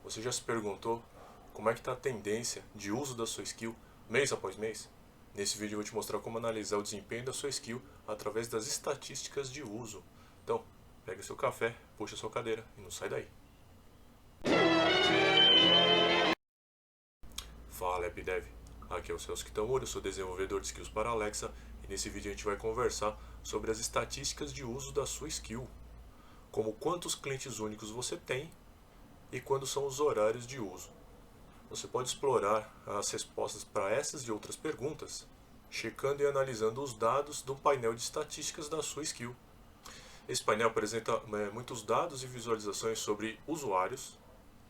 Você já se perguntou como é que está a tendência de uso da sua skill mês após mês? Nesse vídeo eu vou te mostrar como analisar o desempenho da sua skill através das estatísticas de uso. Então, pega seu café, puxa sua cadeira e não sai daí. Fala AppDev, aqui é o Celso Kitamura, eu sou desenvolvedor de skills para Alexa e nesse vídeo a gente vai conversar sobre as estatísticas de uso da sua skill, como quantos clientes únicos você tem e quando são os horários de uso. Você pode explorar as respostas para essas e outras perguntas, checando e analisando os dados do painel de estatísticas da sua skill. Esse painel apresenta muitos dados e visualizações sobre usuários,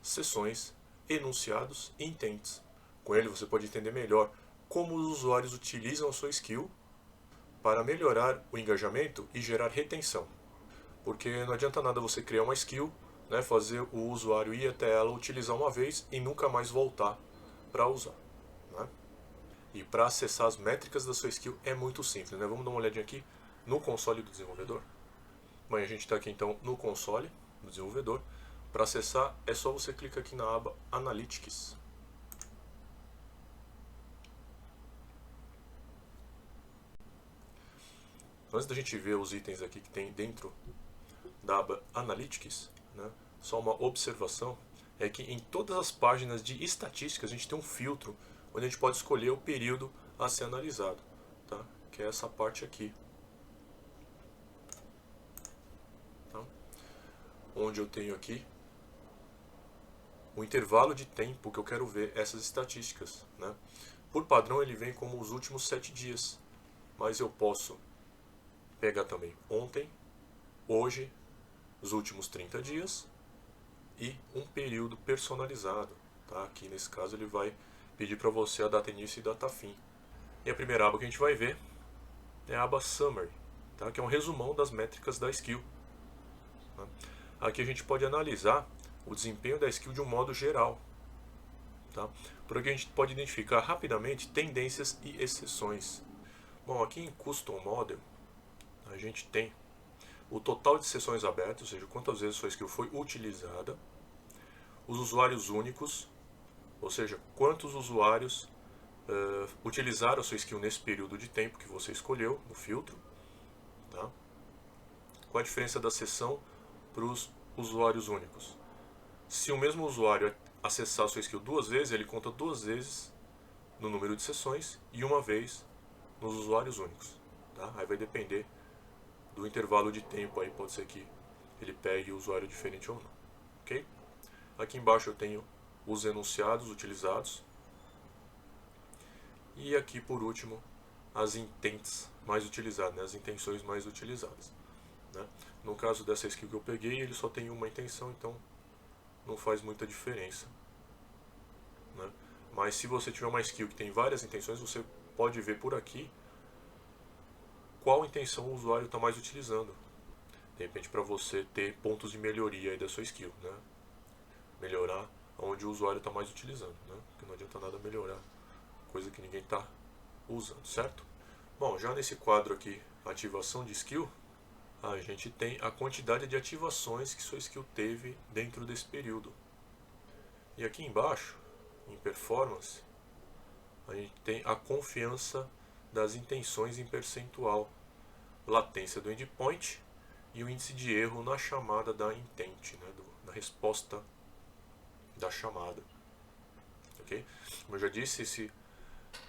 sessões, enunciados e intents. Com ele você pode entender melhor como os usuários utilizam a sua skill para melhorar o engajamento e gerar retenção. Porque não adianta nada você criar uma skill, fazer o usuário ir até ela, utilizar uma vez e nunca mais voltar para usar. E para acessar as métricas da sua skill é muito simples. Vamos dar uma olhadinha aqui no console do desenvolvedor. Bom, a gente está aqui então no console do desenvolvedor. Para acessar é só você clicar aqui na aba Analytics. Antes da gente ver os itens aqui que tem dentro da aba Analytics, só uma observação é que em todas as páginas de estatísticas a gente tem um filtro onde a gente pode escolher o período a ser analisado, tá? Que é essa parte aqui, tá? Onde eu tenho aqui o intervalo de tempo que eu quero ver essas estatísticas, Por padrão ele vem como os últimos 7 dias, mas eu posso pegar também ontem, hoje, os últimos 30 dias e um período personalizado, tá? Aqui nesse caso ele vai pedir para você a data início e data fim. E a primeira aba que a gente vai ver é a aba Summary, tá? Que é um resumão das métricas da skill. Aqui a gente pode analisar o desempenho da skill de um modo geral, tá? Por aqui a gente pode identificar rapidamente tendências e exceções. Bom, aqui em Custom Model a gente tem o total de sessões abertas, ou seja, quantas vezes sua skill foi utilizada, os usuários únicos, ou seja, quantos usuários utilizaram a sua skill nesse período de tempo que você escolheu no filtro, tá? Qual a diferença da sessão para os usuários únicos? Se o mesmo usuário acessar a sua skill 2 vezes, ele conta 2 vezes no número de sessões e uma vez nos usuários únicos, tá? Aí vai depender do intervalo de tempo, aí pode ser que ele pegue o usuário diferente ou não, ok? Aqui embaixo eu tenho os enunciados utilizados e aqui por último as intents mais utilizadas, as intenções mais utilizadas, No caso dessa skill que eu peguei, ele só tem uma intenção, então não faz muita diferença, Mas se você tiver uma skill que tem várias intenções, você pode ver por aqui qual intenção o usuário está mais utilizando. De repente para você ter pontos de melhoria aí da sua skill, Melhorar onde o usuário está mais utilizando, Porque não adianta nada melhorar coisa que ninguém está usando, certo? Bom, já nesse quadro aqui, ativação de skill, a gente tem a quantidade de ativações que sua skill teve dentro desse período. E aqui embaixo, em performance, a gente tem a confiança das intenções em percentual, latência do endpoint e o índice de erro na chamada da intent, na resposta da chamada. Okay? Como eu já disse,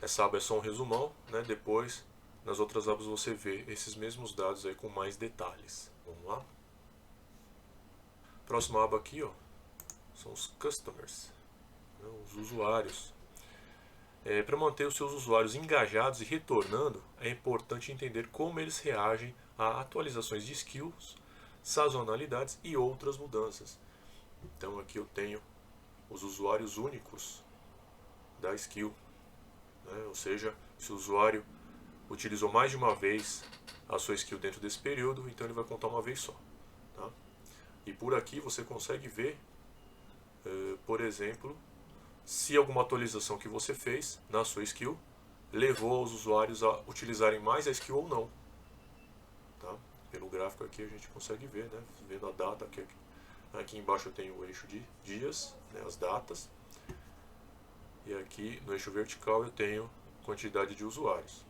essa aba é só um resumão, depois nas outras abas você vê esses mesmos dados aí com mais detalhes. Vamos lá? Próxima aba aqui, são os customers, os usuários. Para manter os seus usuários engajados e retornando, é importante entender como eles reagem a atualizações de skills, sazonalidades e outras mudanças. Então aqui eu tenho os usuários únicos da skill, ou seja, se o usuário utilizou mais de uma vez a sua skill dentro desse período, então ele vai contar uma vez só, tá? E por aqui você consegue ver, por exemplo, se alguma atualização que você fez na sua skill levou os usuários a utilizarem mais a skill ou não, tá? Pelo gráfico aqui a gente consegue ver, vendo a data que Aqui embaixo eu tenho o eixo de dias, né, as datas. E aqui no eixo vertical eu tenho quantidade de usuários.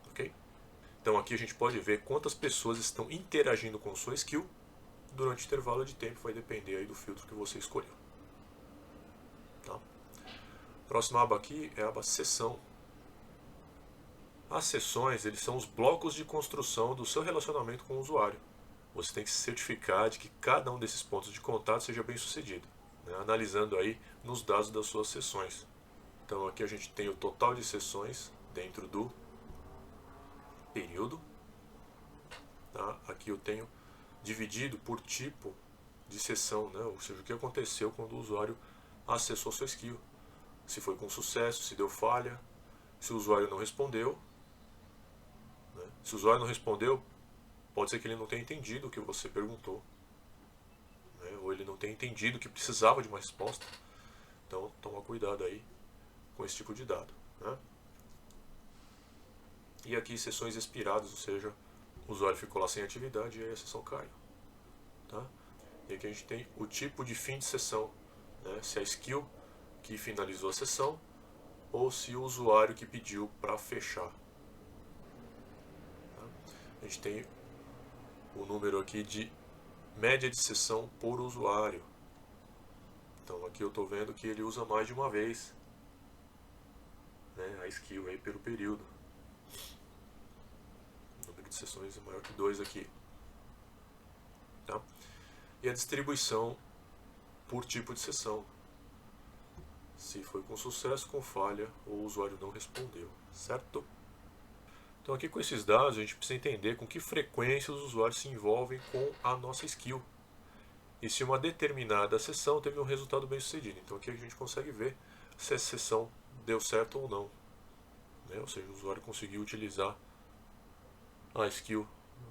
Ok? Então aqui a gente pode ver quantas pessoas estão interagindo com sua skill durante o intervalo de tempo. Vai depender aí do filtro que você escolheu. Tá? Próxima aba aqui é a aba sessão. As sessões, eles são os blocos de construção do seu relacionamento com o usuário. Você tem que se certificar de que cada um desses pontos de contato seja bem sucedido, né? Analisando aí nos dados das suas sessões. Então aqui a gente tem o total de sessões dentro do período. Tá? Aqui eu tenho dividido por tipo de sessão, né? Ou seja, o que aconteceu quando o usuário acessou sua skill. Se foi com sucesso, se deu falha, se o usuário não respondeu. Né? Se o usuário não respondeu, pode ser que ele não tenha entendido o que você perguntou, né? Ou ele não tenha entendido que precisava de uma resposta. Então, toma cuidado aí com esse tipo de dado, né? E aqui, sessões expiradas, ou seja, o usuário ficou lá sem atividade e aí a sessão caiu. Tá? E aqui a gente tem o tipo de fim de sessão, né? Se é a skill que finalizou a sessão ou se o usuário que pediu para fechar. Tá? A gente tem o número aqui de média de sessão por usuário. Então aqui eu estou vendo que ele usa mais de uma vez, né, a skill aí pelo período. O número de sessões é maior que 2 aqui. Tá? E a distribuição por tipo de sessão. Se foi com sucesso, com falha, ou o usuário não respondeu, certo? Então aqui com esses dados a gente precisa entender com que frequência os usuários se envolvem com a nossa skill. E se uma determinada sessão teve um resultado bem sucedido. Então aqui a gente consegue ver se essa sessão deu certo ou não, né? Ou seja, o usuário conseguiu utilizar a skill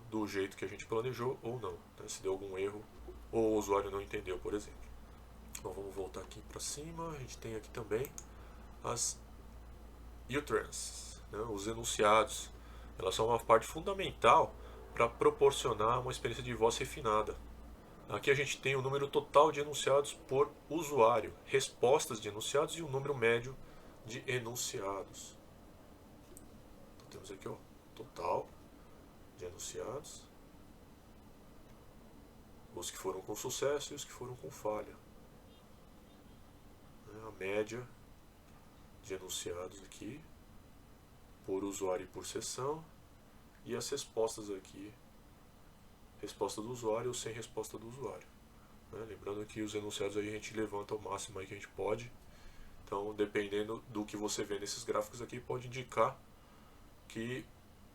do jeito que a gente planejou ou não, né? Se deu algum erro ou o usuário não entendeu, por exemplo. Então vamos voltar aqui para cima. A gente tem aqui também as utterances, né? Os enunciados. Elas são uma parte fundamental para proporcionar uma experiência de voz refinada. Aqui a gente tem o número total de enunciados por usuário, respostas de enunciados e o número médio de enunciados. Então temos aqui o total de enunciados, os que foram com sucesso e os que foram com falha. A média de enunciados aqui por usuário e por sessão, e as respostas aqui, resposta do usuário ou sem resposta do usuário. Lembrando que os enunciados aí a gente levanta o máximo aí que a gente pode. Então, dependendo do que você vê nesses gráficos aqui, pode indicar que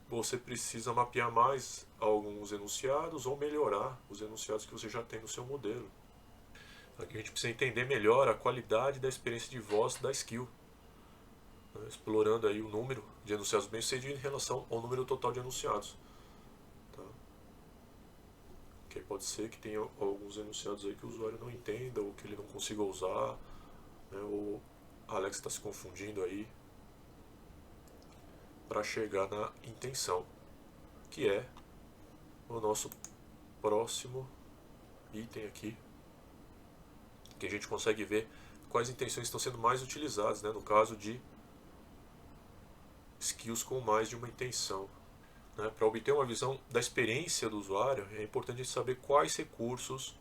você precisa mapear mais alguns enunciados ou melhorar os enunciados que você já tem no seu modelo. Aqui a gente precisa entender melhor a qualidade da experiência de voz da skill, né? Explorando aí o número de enunciados bem-sucedidos em relação ao número total de enunciados. Tá? Que pode ser que tenha alguns enunciados aí que o usuário não entenda ou que ele não consiga usar, né? Ou a Alexa está se confundindo aí para chegar na intenção, que é o nosso próximo item aqui, que a gente consegue ver quais intenções estão sendo mais utilizadas, né? No caso de skills com mais de uma intenção. Né? Para obter uma visão da experiência do usuário, é importante saber quais recursos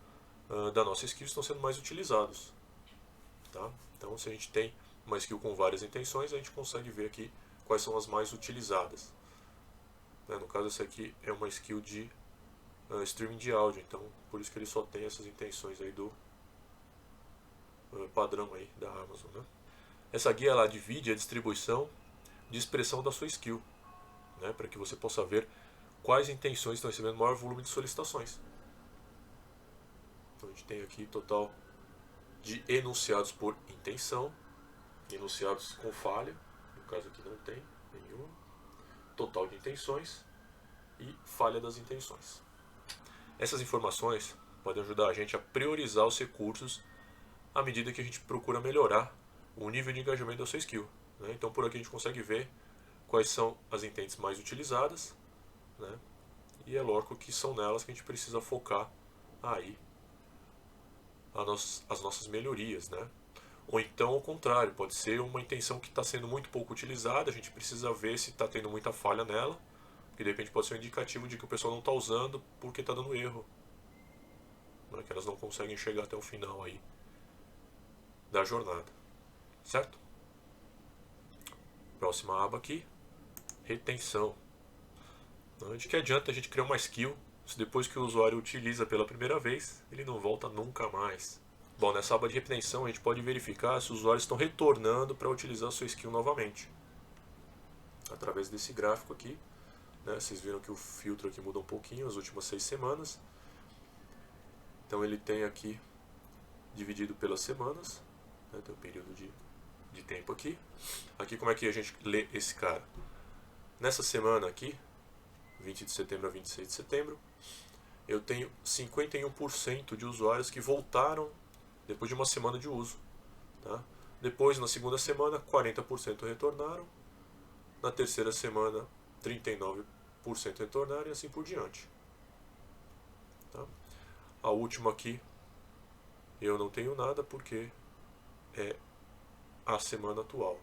da nossa skill estão sendo mais utilizados. Tá? Então, se a gente tem uma skill com várias intenções, a gente consegue ver aqui quais são as mais utilizadas. Né? No caso, essa aqui é uma skill de streaming de áudio, então por isso que ele só tem essas intenções aí do padrão aí da Amazon. Né? Essa guia ela divide a distribuição de expressão da sua skill, né? Para que você possa ver quais intenções estão recebendo maior volume de solicitações. Então a gente tem aqui total de enunciados por intenção, enunciados com falha, no caso aqui não tem nenhum, total de intenções e falha das intenções. Essas informações podem ajudar a gente a priorizar os recursos à medida que a gente procura melhorar o nível de engajamento da sua skill. Né? Então por aqui a gente consegue ver quais são as intents mais utilizadas, né? E é lógico que são nelas que a gente precisa focar aí as nossas melhorias, né? Ou então, ao contrário, pode ser uma intenção que está sendo muito pouco utilizada, a gente precisa ver se está tendo muita falha nela, porque de repente pode ser um indicativo de que o pessoal não está usando porque está dando erro, né? Que elas não conseguem chegar até o final aí da jornada, certo? Próxima aba aqui, retenção. De que adianta a gente criar uma skill se depois que o usuário utiliza pela primeira vez, ele não volta nunca mais? Bom, nessa aba de retenção a gente pode verificar se os usuários estão retornando para utilizar a sua skill novamente. Através desse gráfico aqui, né, vocês viram que o filtro aqui muda um pouquinho as últimas 6 semanas. Então ele tem aqui dividido pelas semanas, né, tem um período de tempo aqui. Aqui como é que a gente lê esse cara? Nessa semana aqui, 20 de setembro a 26 de setembro, eu tenho 51% de usuários que voltaram depois de uma semana de uso. Tá? Depois, na segunda semana, 40% retornaram. Na terceira semana, 39% retornaram e assim por diante. Tá? A última aqui, eu não tenho nada porque é a semana atual.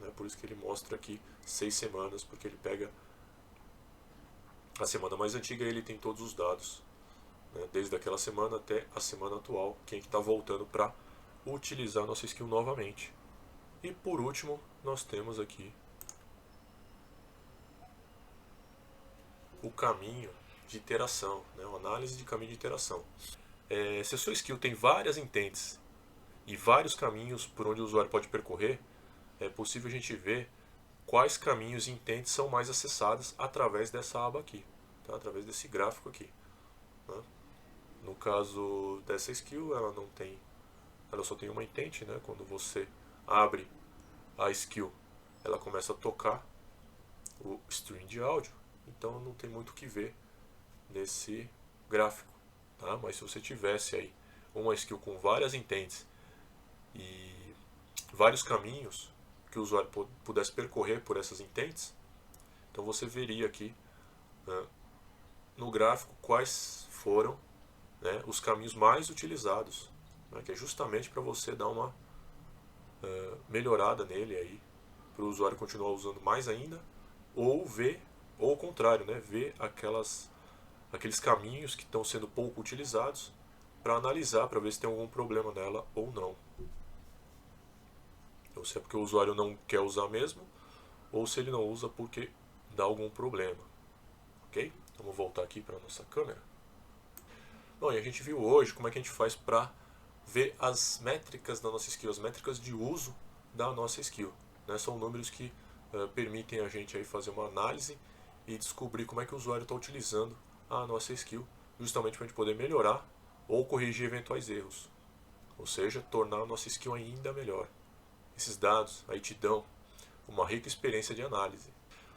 Né? Por isso que ele mostra aqui 6 semanas, porque ele pega a semana mais antiga e ele tem todos os dados, né? Desde aquela semana até a semana atual, quem está voltando para utilizar a nossa skill novamente. E por último, nós temos aqui o caminho de iteração, né? Uma análise de caminho de iteração. Se a sua skill tem várias intents e vários caminhos por onde o usuário pode percorrer, é possível a gente ver quais caminhos e intents são mais acessados através dessa aba aqui, tá? Através desse gráfico aqui, né? No caso dessa skill, ela só tem uma intent, né? Quando você abre a skill, ela começa a tocar o stream de áudio, então não tem muito o que ver nesse gráfico, tá? Mas se você tivesse aí uma skill com várias intents e vários caminhos que o usuário pudesse percorrer por essas intents, então você veria aqui, né, no gráfico quais foram, né, os caminhos mais utilizados, né, que é justamente para você dar uma melhorada nele aí, para o usuário continuar usando mais ainda, ou ao contrário, né, ver aqueles caminhos que estão sendo pouco utilizados para analisar, para ver se tem algum problema nela ou não. Ou se é porque o usuário não quer usar mesmo, ou se ele não usa porque dá algum problema. Ok? Vamos voltar aqui para a nossa câmera. Bom, e a gente viu hoje como é que a gente faz para ver as métricas da nossa skill, as métricas de uso da nossa skill, né? São números que permitem a gente aí fazer uma análise e descobrir como é que o usuário está utilizando a nossa skill, justamente para a gente poder melhorar ou corrigir eventuais erros. Ou seja, tornar a nossa skill ainda melhor. Esses dados aí te dão uma rica experiência de análise.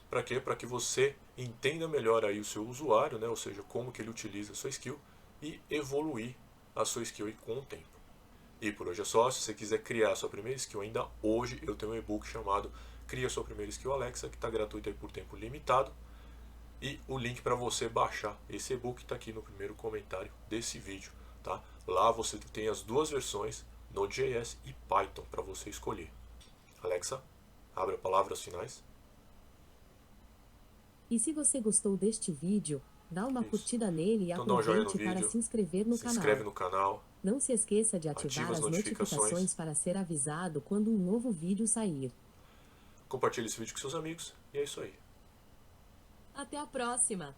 Para quê? Para que você entenda melhor aí o seu usuário, né? Ou seja, como que ele utiliza a sua skill e evoluir a sua skill aí com o tempo. E por hoje é só. Se você quiser criar a sua primeira skill ainda hoje, eu tenho um e-book chamado Cria Sua Primeira Skill Alexa, que está gratuito aí por tempo limitado. E o link para você baixar esse e-book está aqui no primeiro comentário desse vídeo. Tá? Lá você tem as duas versões, Node.js e Python, para você escolher. Alexa, abre palavras finais. E se você gostou deste vídeo, dá uma Isso. curtida nele e Então dá um joinha no aproveite para vídeo, se inscrever no se canal. inscreve no canal, Não se esqueça de ativar ativa as as notificações para ser avisado quando um novo vídeo sair. compartilhe esse vídeo com seus amigos e é isso aí. Até a próxima!